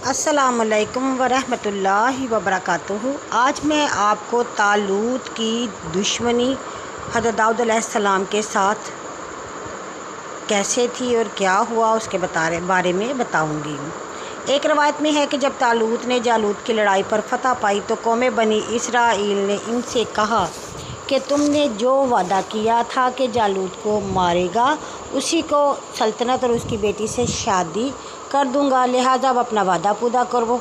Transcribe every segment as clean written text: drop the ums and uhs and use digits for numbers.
अस्सलामुअलैकुम वरहमतुल्लाहि वबरकातुहू। आज मैं आपको तालूत की दुश्मनी हज़रत दाऊद अलैहिस्सलाम के साथ कैसे थी और क्या हुआ उसके बारे में बताऊंगी। एक रवायत में है कि जब तालूत ने जालूत की लड़ाई पर फतह पाई तो कौम बनी इसराइल ने इनसे कहा कि तुमने जो वादा किया था कि जालूत को मारेगा उसी को सल्तनत और उसकी बेटी से शादी कर दूंगा, लिहाजा अब अपना वादा पूरा करो,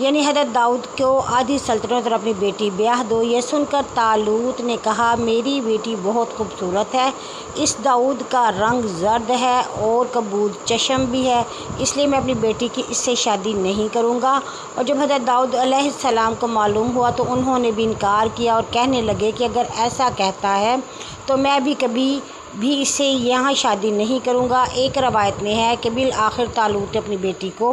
यानी हज़रत दाऊद को आधी सल्तनत और अपनी बेटी ब्याह दो। ये सुनकर तालूत ने कहा, मेरी बेटी बहुत खूबसूरत है, इस दाऊद का रंग जर्द है और कबूल चश्म भी है, इसलिए मैं अपनी बेटी की इससे शादी नहीं करूँगा। और जब हज़रत दाऊद अलैहिस्सलाम को मालूम हुआ तो उन्होंने भी इनकार किया और कहने लगे कि अगर ऐसा कहता है तो मैं भी कभी भी इससे यहाँ शादी नहीं करूँगा। एक रवायत में है कि बिल आखिर तालूत ने अपनी बेटी को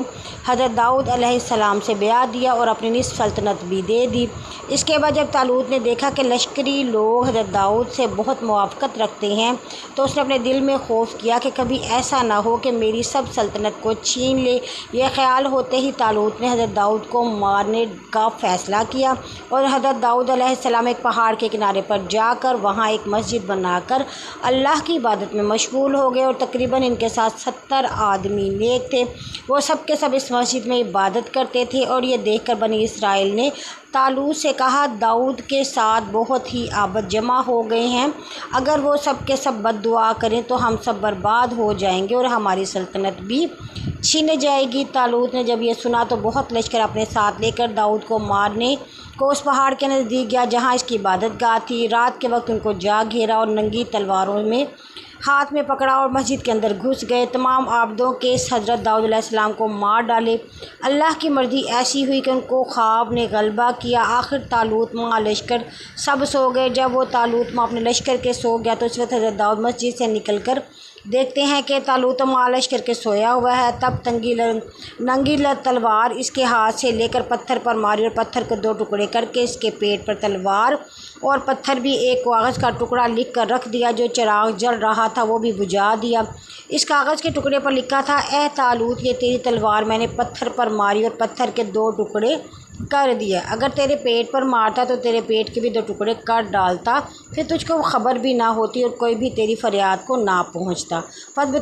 हज़रत दाऊद अलैहिस्सलाम से ब्याह दिया और अपनी निस्फ सल्तनत भी दे दी। इसके बाद जब तालूत ने देखा कि लश्करी लोग हज़रत दाऊद से बहुत मुआफ़क़त रखते हैं तो उसने अपने दिल में खौफ किया कि कभी ऐसा ना हो कि मेरी सब सल्तनत को छीन ले। यह ख्याल होते ही तालूत ने हज़रत दाऊद को मारने का फ़ैसला किया और हज़रत दाऊद अलैहिस्सलाम एक पहाड़ के किनारे पर जाकर वहाँ एक मस्जिद बनाकर अल्लाह की इबादत में मशगूल हो गए और तकरीबन इनके साथ 70 आदमी नेक थे। वो सब के सब इस मस्जिद में इबादत करते थे और ये देखकर बनी इसराइल ने तालूत से कहा, दाऊद के साथ बहुत ही आबद जमा हो गए हैं, अगर वो सब के सब बद्दुआ करें तो हम सब बर्बाद हो जाएंगे और हमारी सल्तनत भी छीन जाएगी। तालूत ने जब ये सुना तो बहुत लश्कर अपने साथ लेकर दाऊद को मारने को उस पहाड़ के नज़दीक गया जहाँ इसकी इबादत गाह थी। रात के वक्त उनको जा घेरा और नंगी तलवारों में हाथ में पकड़ा और मस्जिद के अंदर घुस गए। तमाम आबदों के हज़रत दाऊद अलैहिस्सलाम को मार डाले। अल्लाह की मर्ज़ी ऐसी हुई कि उनको ख्वाब ने गलबा किया। आखिर तालूत माँ लश्कर सब सो गए। जब वो तालूत माँ अपने लश्कर के सो गया तो उस वक्त हज़रत दाऊद मस्जिद से निकल कर देखते हैं कि तालूत माँ लश्कर के सोया हुआ है। तब नंगी तलवार इसके हाथ से लेकर पत्थर पर मारी और पत्थर को 2 टुकड़े करके इसके पेट पर तलवार और पत्थर भी एक कागज़ का टुकड़ा लिख कर रख दिया। जो चिराग जल रहा था वो भी बुझा दिया। इस कागज़ के टुकड़े पर लिखा था, ए तालूत, ये तेरी तलवार मैंने पत्थर पर मारी और पत्थर के 2 टुकड़े कर दिया। अगर तेरे पेट पर मारता तो तेरे पेट के भी 2 टुकड़े कर डालता, फिर तुझको खबर भी ना होती और कोई भी तेरी फरियाद को ना पहुँचता। पर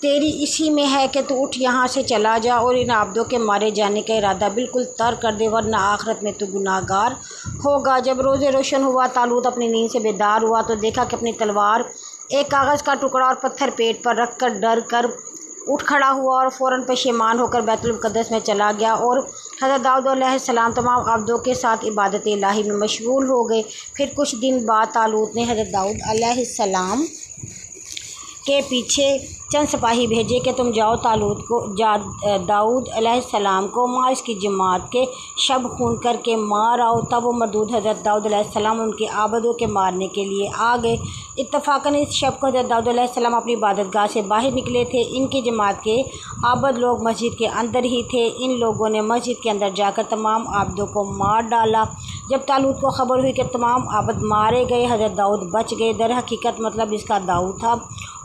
तेरी इसी में है कि तू उठ यहाँ से चला जा और इन आबदों के मारे जाने का इरादा बिल्कुल तर्क कर दे, वरना आखिरत में तू गुनाहगार होगा। जब रोज़े रोशन हुआ तालूत अपनी नींद से बेदार हुआ तो देखा कि अपनी तलवार, एक कागज़ का टुकड़ा और पत्थर पेट पर रख कर डर कर उठ खड़ा हुआ और फ़ौरन पशेमान होकर बैतुल मुक़द्दस में चला गया और हज़रत दाऊद अलैहिस्सलाम तमाम आबदों के साथ इबादत इलाही में मशगूल हो गए। फिर कुछ दिन बाद तालूत ने हज़रत दाऊद अलैहिस्सलाम के पीछे चंद सिपाही भेजे कि तुम जाओ दाऊद अलैहिस्सलाम को माँ इसकी जमात के शब खून करके मार आओ। तब वो मरदूद हज़रत दाऊद अलैहिस्सलाम उनके आबदों के मारने के लिए आ गए। इत्तफ़ाक़न इस शब को हज़रत दाऊद अलैहिस्सलाम अपनी इबादतगाह से बाहर निकले थे। इनकी जमात के आबद लोग मस्जिद के अंदर ही थे। इन लोगों ने मस्जिद के अंदर जाकर तमाम आबदों को मार डाला। जब तालूत को खबर हुई कि तमाम आबद मारे गए, हज़रत दाऊद बच गए। दर हकीकत मतलब इसका दाऊद था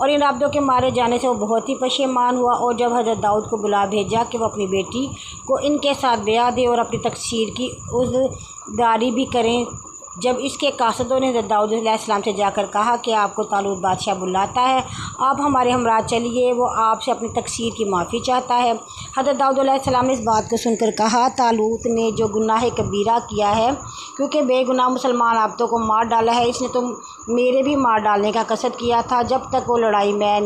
और इन आबदों के मारे जाने से वो बहुत ही पशेमान हुआ। और जब हज़रत दाऊद को बुला भेजा कि वो अपनी बेटी को इनके साथ ब्याह दे और अपनी तकसीर की उज़्रदारी भी करें, जब इसके कासदों ने हज़रत दाऊद अलैहिस्सलाम से जाकर कहा कि आपको तालूत बादशाह बुलाता है, आप हमारे हमरा चलिए, वो आपसे अपनी तकसीर की माफ़ी चाहता है। हज़रत दाऊद अलैहिस्सलाम ने इस बात को सुनकर कहा, तालूत ने जो गुनाह कबीरा किया है, क्योंकि बेगुनाह मुसलमान आबदों को मार डाला है, इसने तो मेरे भी मार डालने का कसद किया था। जब तक वो लड़ाई में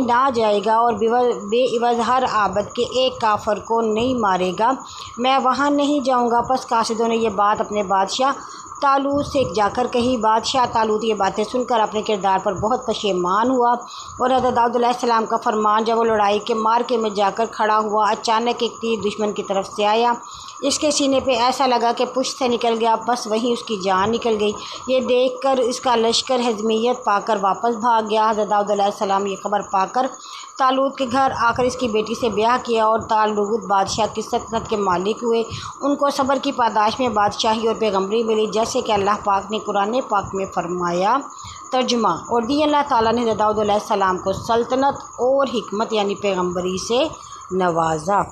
ना जाएगा और बेइवज़ हर आबद के एक काफर को नहीं मारेगा, मैं वहाँ नहीं जाऊँगा। बस कासिदों ने यह बात अपने बादशाह तालूत से जाकर कही। बादशाह तालूत ये बातें सुनकर अपने किरदार पर बहुत पशेमान हुआ और हज़रत दाऊद अलैहिस्सलाम का फरमान जब वो लड़ाई के मार्के में जाकर खड़ा हुआ, अचानक एक तीर दुश्मन की तरफ से आया। इसके सीने पे ऐसा लगा कि पुष्ट से निकल गया, बस वहीं उसकी जान निकल गई। ये देखकर इसका लश्कर हज़मियत पाकर वापस भाग गया। हज़रत दाऊद अलैहिस्सलाम ये खबर पाकर तालूत के घर आकर इसकी बेटी से ब्याह किया और तालूत बादशाह की सल्तनत के मालिक हुए। उनको सब्र की पादाश में बादशाही और पैगम्बरी मिली, जैसे कि अल्लाह पाक ने कुरान पाक में फरमाया। तर्जुमा और दी अल्लाह ताला ने दाऊद अलैहिस्सलाम को सल्तनत और हिकमत यानी पैगम्बरी से नवाजा।